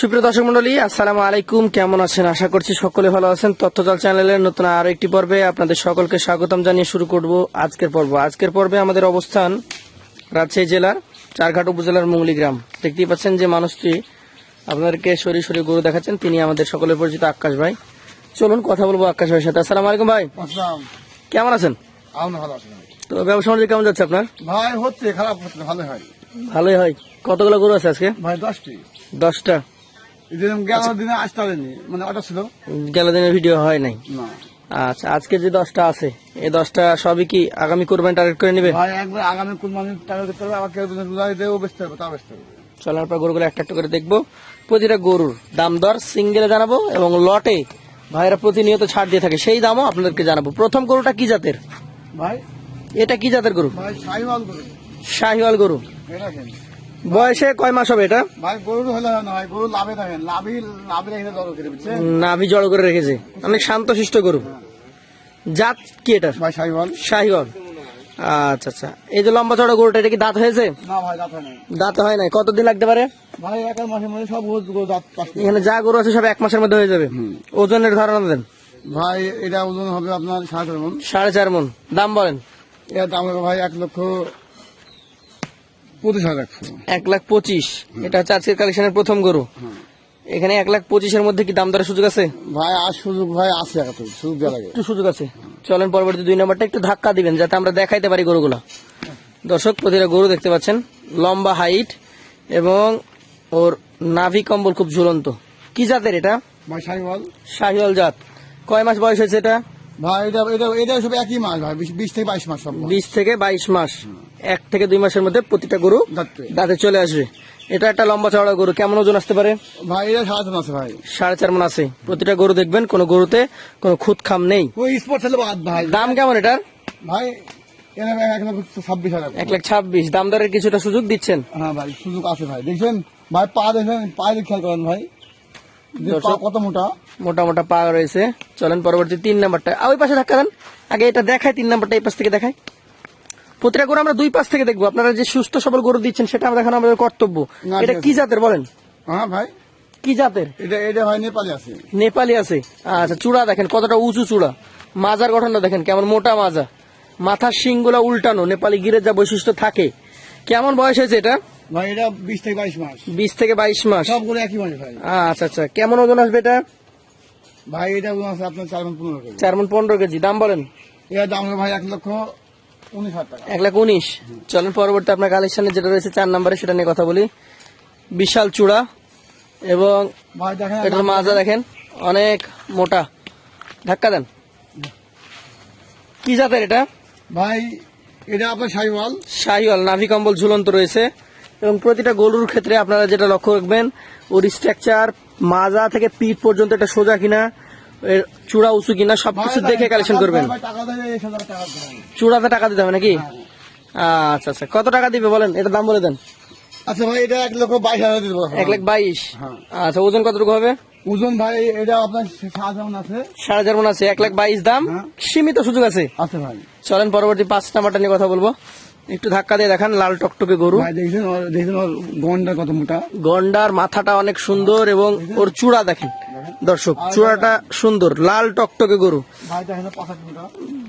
সুপ্রিয় দর্শক মন্ডলী, আসসালামু আলাইকুম। কেমন আছেন? আশা করছি সকলে ভালো আছেন। তথ্যজাল চ্যানেলের নতুন আরো একটি পর্বে আপনাদের সকলকে স্বাগতম জানিয়ে শুরু করব আজকের পর্বে আমাদের অবস্থান রাজশাহী জেলার চারঘাট উপজেলার মুঙ্গলি গ্রাম। দেখতেই পাচ্ছেন যে মানুষটি আপনাদেরকে সরি গরু দেখাচ্ছেন, তিনি আমাদের সকলের পরিচিত আকাশ ভাই। চলুন কথা বলবো আকাশ ভাইয়ের সাথে। আসসালামু আলাইকুম ভাই, কেমন আছেন? তো ব্যবসা বাণিজ্য কেমন যাচ্ছে আপনার? ভাই হচ্ছে, খারাপ হচ্ছে না, ভালোই হয়। ভালোই হয়। কতগুলো গরু আছে আজকে? ভাই 10টি। 10টা। গেল দিনে আসতে পারেনি, মানে অর্ডার ছিল গেল দিনের ভিডিও হয় নাই। না। আচ্ছা, আজকে যে 10টা আছে, এই 10টা সবই কি আগামী কোরবানি টার্গেট করে নেবে? ভাই একবার আগামী কুরবানির টাকা দিতে হবে, আবার কেউ যদি রোজা দিতেও বেচতে হবে, তাও বেচতে হবে। চলার আপনার গরুগুলো একটা একটা করে দেখবো। প্রতিটা গরুর দাম দর সিঙ্গেলে জানাবো এবং লটে ভাইরা প্রতিনিয়ত ছাড় দিয়ে থাকে, সেই দামও আপনাদেরকে জানাবো। প্রথম গরুটা কি জাতের ভাই? এটা কি জাতের গরু? ভাই শাহিওয়াল গরু। শাহিওয়াল গরু। এটা কেন? বয়সে কয় মাস হবে এটা? ভাই গরু হলে না ভাই, গরু লাভে থাকেন, লাভে রেখে জড়ো করে বুঝছেন। নাভি জড়ো করে রেখেছে, অনেক শান্তশিষ্ট গরু। জাত কি এটা? ভাই শাহিওয়াল। শাহিওয়াল। আচ্ছা আচ্ছা, এই যে লম্বা চড়া গরুটা, এটা কি দাঁত হয়েছে? না ভাই দাঁত হয় নাই। দাঁত হয় নাই। কতদিন লাগতে পারে? ভাই এক মাসের মধ্যে সব গরু দাঁত পাচ্ছে। এখানে যা গরু আছে সব 1 মাসের মধ্যে হয়ে যাবে। ওজনের ধারণা দেন। ভাই এটা ওজন হবে আপনার 4.5 মণ। 4.5 মণ। দাম বলেন। এর দাম হবে ভাই 1,25,000। 1,25,000। এটা হচ্ছে আজকের কালেকশনের প্রথম গরু। এখানে 1,25,000 এর মধ্যে কি দাম দরের সুযোগ আছে? ভাই আর সুযোগ ভাই আছে, সুযোগ দেওয়া লাগে। একটু সুযোগ আছে। চলেন পরবর্তী 2 নম্বরটা একটু ধাক্কা দিবেন যাতে আমরা দেখাইতে পারি গরুগুলা। দর্শক, প্রতিটা গরু দেখতে পাচ্ছেন, লম্বা হাইট এবং ওর নাভি কম্বল খুব ঝুলন্ত। কি জাতের এটা? ভাই শাহিওয়াল। শাহিওয়াল জাত। কয় মাস বয়স হয়েছে এটা? ভাই এটা সব একই মাস ভাই, 20 থেকে 22 মাস সব। 20 থেকে 22 মাস। 1 থেকে 2 মাসের মধ্যে প্রতিটা গরু দাঁতে চলে আসবে। এটা একটা লম্বা চওড়া গরু, কেমন ওজন আসতে পারে? ভাই এটা 7.5 আছে ভাই। 4.5 মণ আছে। প্রতিটা গরু দেখবেন কোন গরুতে কোনো খুদ খাম নেই। ওই স্পট ছিল বাদ ভাই। দাম কেমন এটার? ভাই এটা 1,26,000। 1,26,000। দাম দরের কিছুটা সুযোগ দিচ্ছেন? হ্যাঁ ভাই সুযোগ আছে ভাই। দেখছেন ভাই পা দেখেন, পায়ে খেয়াল করেন ভাই, কত মোটা মোটা পা রয়েছে। চলেন পরবর্তী 3 নাম্বারটা। ওই পাশে ধাক্কা দেন। আগে এটা দেখায়, 3 নাম্বারটা এই পাশ থেকে দেখায়। প্রতিটা গরু আমরা 2 পাশ থেকে দেখবো। আপনারা যে সুস্থ সবল গরু দিচ্ছেন সেটা আমরা দেখানো আমাদের কর্তব্য। এটা কি জাতের বলেন? হ্যাঁ ভাই কি জাতের? এটা ভাই নেপালি আছে। নেপালি আছে। আচ্ছা, চূড়া দেখেন কতটা উঁচু চূড়া। মাজার গঠনটা দেখেন কেমন মোটা মাজা। মাথার শিংগুলা উল্টানো, নেপালি গিরের যা বৈশিষ্ট্য থাকে। কেমন বয়স হয়েছে এটা? ভাই এটা 20 থেকে 22 মাস। 20 থেকে 22 মাস। সবগুলো একই মাস ভাই। আচ্ছা আচ্ছা, কেমন ওজন আসবে এটা? ভাই এটা ওজন আছে আপনার 4.15 কেজি। 4.15 কেজি। দাম বলেন। এর দাম হবে ভাই 1,19,000 টাকা। 1,19,000। চলেন পরবর্তী আপনার কালেকশনে যেটা রয়েছে 4 নম্বরে, সেটা নিয়ে কথা বলি। বিশাল চূড়া এবং ভাই দেখেন এটার মাজা দেখেন অনেক মোটা। ধাক্কা দেন। কি জাতের এটা? ভাই এটা আপনার শাহিওয়াল। শাহিওয়াল। নাভি কম্বল ঝুলন্ত রয়েছে এবং প্রতিটা গরুর ক্ষেত্রে আপনারা যেটা লক্ষ্য রাখবেন, ওর স্ট্রাকচার মাজা থেকে পিঠ পর্যন্ত এটা সোজা কিনা, এর চূড়া উঁচু কিনা, সবকিছু দেখে কালেকশন করবেন। চূড়াতে টাকা দিতে হবে নাকি? আচ্ছা আচ্ছা, কত টাকা দিবে বলেন, এটা দাম বলে দেন। আচ্ছা ভাই এটা 1,22,000 দিব। 1,22,000। আচ্ছা, ওজন কতটুকু হবে? ওজন ভাই এটা আপনার 7 মণ আছে। 4.5 মণ আছে। 1,22,000 দাম। সীমিত সুযোগ আছে ভাই। চলেন পরবর্তী 5 নাম্বারটা নিয়ে কথা বলবো। একটু ধাক্কা দিয়ে দেখান। লাল টকটকে গরু। ভাই দেখছেন ওর গন্ডা কত মোটা। গন্ডার মাথাটা অনেক সুন্দর এবং ওর চূড়া দেখেন দর্শক, চূড়াটা সুন্দর। লাল টকটকে গরু। ভাই দেখেন পাঁচা মোটা।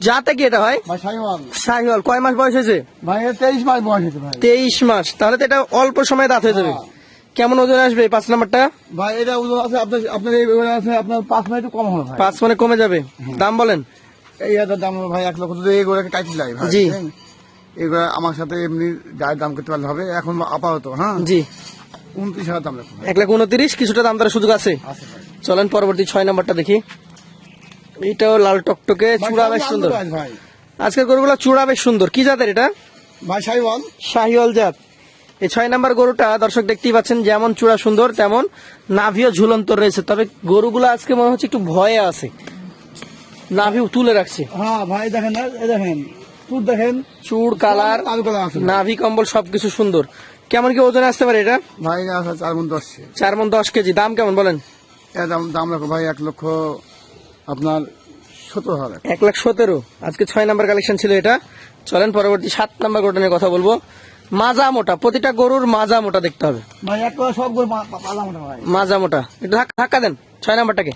যাতে কি এটা হয়? ভাই শাহিওয়াল। শাহিওয়াল। কয় মাস বয়স হয়েছে? ভাই 23 মাস বয়স হয়েছে ভাই। 23 মাস। তাহলে তো এটা অল্প সময় দাঁত হয়ে যাবে। কেমন ওজন আসবে 5 নাম্বারটা? ভাই এটা ওজন আছে আপনার এই আছে আপনার 5 মণ একটু কম হবে ভাই। 5 মণে কমে যাবে। দাম বলেন। এইটার দাম ভাই 1 লক্ষ। যদি এইগুলোকে টাইট লাগে ভাই, জি এগুলো আমার সাথে এমনি যাই দাম করতে পারলে হবে। এখন আপাতত হ্যাঁ জি 29,000 দাম রাখুন। 1,29,000। কিছুটা দাম দরের সুযোগ আছে। চলেন পরবর্তী 6 নাম্বারটা দেখি। এটাও লাল টকটকে, চূড়া বেশ সুন্দর। ভাই আজকের গরুগুলো চূড়া বেশ সুন্দর। কি জাতের এটা? ভাই শাহিওয়াল। শাহিওয়াল জাত। এই 6 নাম্বার গরুটা দর্শক দেখতেই পাচ্ছেন, যেমন চূড়া সুন্দর তেমন নাভিও ঝুলন্ত রয়েছে। তবে গরুগুলো আজকে মনে হচ্ছে একটু ভয়ে আছে, নাভি তুলে রাখছে। হ্যাঁ ভাই দেখেন না, এই দেখেন চুর দেখেন, চুড় কালার নাভি কম্বল সবকিছু সুন্দর। কেমন কি ওজন আসতে পারে এটা? ভাই 4 মণ 10। 4 মণ 10 কেজি। দাম কেমন বলেন? এর দাম রাখো ভাই 1 লক্ষ আপনার 17,000। 1,17,000। আজকে 6 নাম্বার কালেকশন ছিল এটা। চলেন পরবর্তী 7 নাম্বার গরুটা নিয়ে কথা বলবো। মাজা মোটা, প্রতিটা গরুর মাজা মোটা দেখতে হবে, ভাই এক কথা সব গরু পালা মোটা ভাই। মাজা মোটা। একটু ধাক্কা দেন 6 নাম্বারটাকে।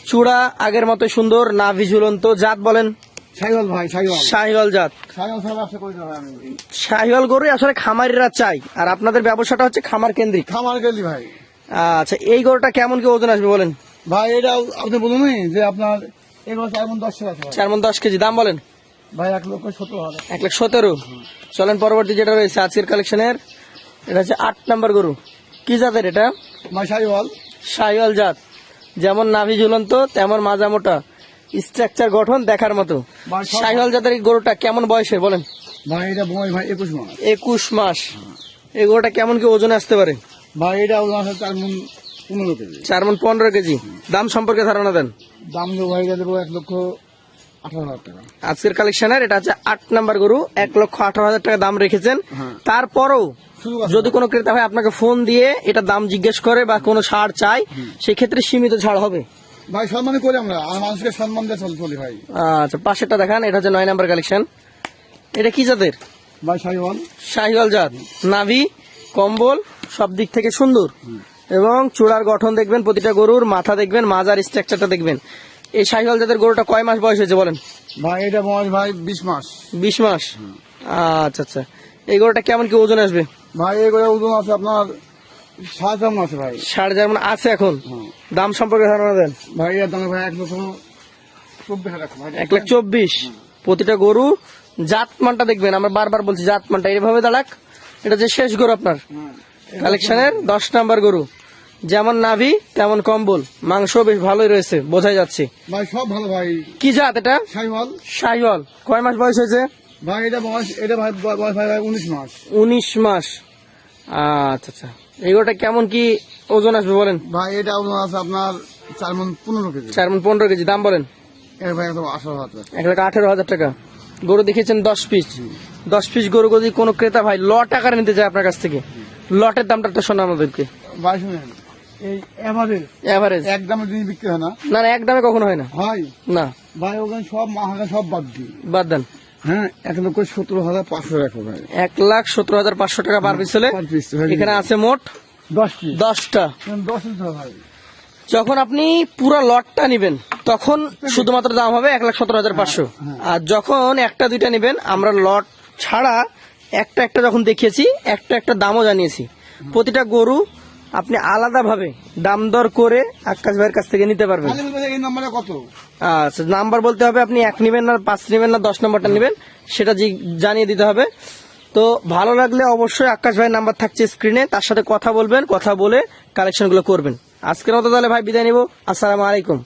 চূড়া আগের মতো সুন্দর, নাভি ঝুলন্ত। জাত বলেন? সাইওয়াল ভাই, সাইওয়াল। শাহিওয়াল জাত। সাইওয়াল সব ব্যবসা করে দেওয়া হয় আমি। শাহিওয়াল গরু আসলে খামারিরা চাই, আর আপনাদের ব্যবসাটা হচ্ছে খামার কেন্দ্রিক। খামার গেলি ভাই। আচ্ছা, এই গরুটা কেমন কি ওজন আসবে বলেন? ভাই এটা আপনি বলুন যে আপনার এগুলো 4 মণ 10 আছে ভাই। 4 মণ 10 কেজি। দাম বলেন? ভাই 1,17,000। 1,17,000। চলেন পরবর্তী যেটা রয়েছে আজকের কালেকশনের, এটা হচ্ছে 8 নাম্বার গরু। কি জাতের এটা? ভাই সাইওয়াল। শাহিওয়াল জাত। যেমন নাভি ঝুলন্ত তেমন মাজা মোটা, স্ট্রাকচার গঠন দেখার মতো। ভাই সব- শাহিওয়াল জাতের এই গরুটা কেমন বয়সের বলেন? ভাই এটা বয়স ভাই 21 মাস। 21 মাস। এই গরুটা কেমন কি ওজনে আসতে পারে? ভাই এটা ওজন আছে 4 মণ 15 কেজি। 4 মণ 15 কেজি। দাম সম্পর্কে ধারণা দেন। দাম দেবো ভাই এটা দেবো 1,18,000 টাকা। আজকের কালেকশনের এটা হচ্ছে 8 নাম্বার গরু, 1,18,000 টাকা দাম রেখেছেন। হ্যাঁ। তারপরও সুযোগ আছে। যদি কোনো ক্রেতা ভাই আপনাকে ফোন দিয়ে এটা দাম জিজ্ঞেস করে বা কোনো ছাড় চাই, সেই ক্ষেত্রে সীমিত ছাড় হবে। ভাই সম্মানই করি আমরা, আর মানুষকে সম্মান দিয়ে চলি ভাই। আচ্ছা, পাশেরটা দেখান। এটা হচ্ছে 9 নাম্বার কালেকশন। এটা কি জাতের? ভাই সাইওয়াল। শাহিওয়াল জাত। নাভি কম্বল সব দিক থেকে সুন্দর, এবং চূড়ার গঠন দেখবেন, প্রতিটা গরুর মাথা দেখবেন, মাজার স্ট্রাকচারটা দেখবেন। এই শাহিওয়াল জাতের গরুটা কয় মাস বয়স হয়েছে বলেন? ভাই এটা বয়স ভাই 20 মাস। 20 মাস। আচ্ছা আচ্ছা, এই গরুটা কেমন কি ওজন আসবে? ভাই এগুলো ওজন আছে আপনার 7 মণ আছে ভাই। 4.5 মণ আছে এখন। হুম। দাম সম্পর্কে ধারণা দেন। ভাই এর দাম ভাই 1,24,000 টাকা ভাই। 1,24,000। প্রতিটা গরু জাত মানটা দেখবেন, আমরা বারবার বলছি জাত মানটা এইভাবে দাঁড়াক। এটা যে শেষ গরু আপনার হুম। কালেকশনের 10 নাম্বার গরু। যেমন নাভি তেমন কম্বল, মাংস বেশ ভালোই রয়েছে, বোঝাই যাচ্ছে। ভাই সব ভালো ভাই। কি জাত এটা? সাইওয়াল। শাহিওয়াল। কয় মাস বয়স হয়েছে? ভাই এটা বয়স ভাই বয়স ভাই 19 মাস। 19 মাস। আচ্ছা আচ্ছা, এই গরুটা কেমন কি ওজন আসবে বলেন? ভাই এটা ওজন আছে আপনার 4 মণ 15 কেজি। 4 মণ 15 কেজি। দাম বলেন? এর ভাই একদম 18,000 টাকা। 1,18,000 টাকা। গরু দেখেছেন 10 পিস। 10 পিস গরু যদি কোনো ক্রেতা ভাই লট আকারে নিতে চায় আপনার কাছ থেকে, লটের দামটা তো শোনা আমাদেরকে। ভাই শুনেন, এই এভারেজ এভারেজ এক দামের জিনিস বিক্রি হয় না না, না, এক দামে কখনো হয় না। ভাই। না, ভাই ওখানে সব মাহাগা সব বাদ দিই। বাদ দেন। হ্যাঁ 1,17,500 রাখো ভাই। 1,17,500 টাকা পার পিস হলে Per piece, হয়ে এখানে যাবে। আছে মোট 10 পিস। 10টা। 10 পিস ভাই। যখন আপনি পুরো লটটা নিবেন তখন শুধুমাত্র দাম হবে 1,17,500। আর যখন একটা দুইটা নিবেন, আমরা লট ছাড়া একটা একটা যখন দেখিয়েছি, একটা একটা দামও জানিয়েছি। প্রতিটা গরু আপনি আলাদাভাবে দাম দর করে আকাশ ভাইয়ের কাছ থেকে নিতে পারবেন। খালি বলবে এই নাম্বারে কত? আচ্ছা, নাম্বার বলতে হবে, আপনি 1 নিবেন না 5 নিবেন না 10 নম্বরটা নিবেন সেটা জানিয়ে দিতে হবে। তো ভালো লাগলে অবশ্যই আকাশ ভাইয়ের নাম্বার থাকছে স্ক্রিনে, তার সাথে কথা বলবেন, কথা বলে কালেকশনগুলো করবেন। আজকের মতো তাহলে ভাই বিদায় নিব। আসসালামু আলাইকুম।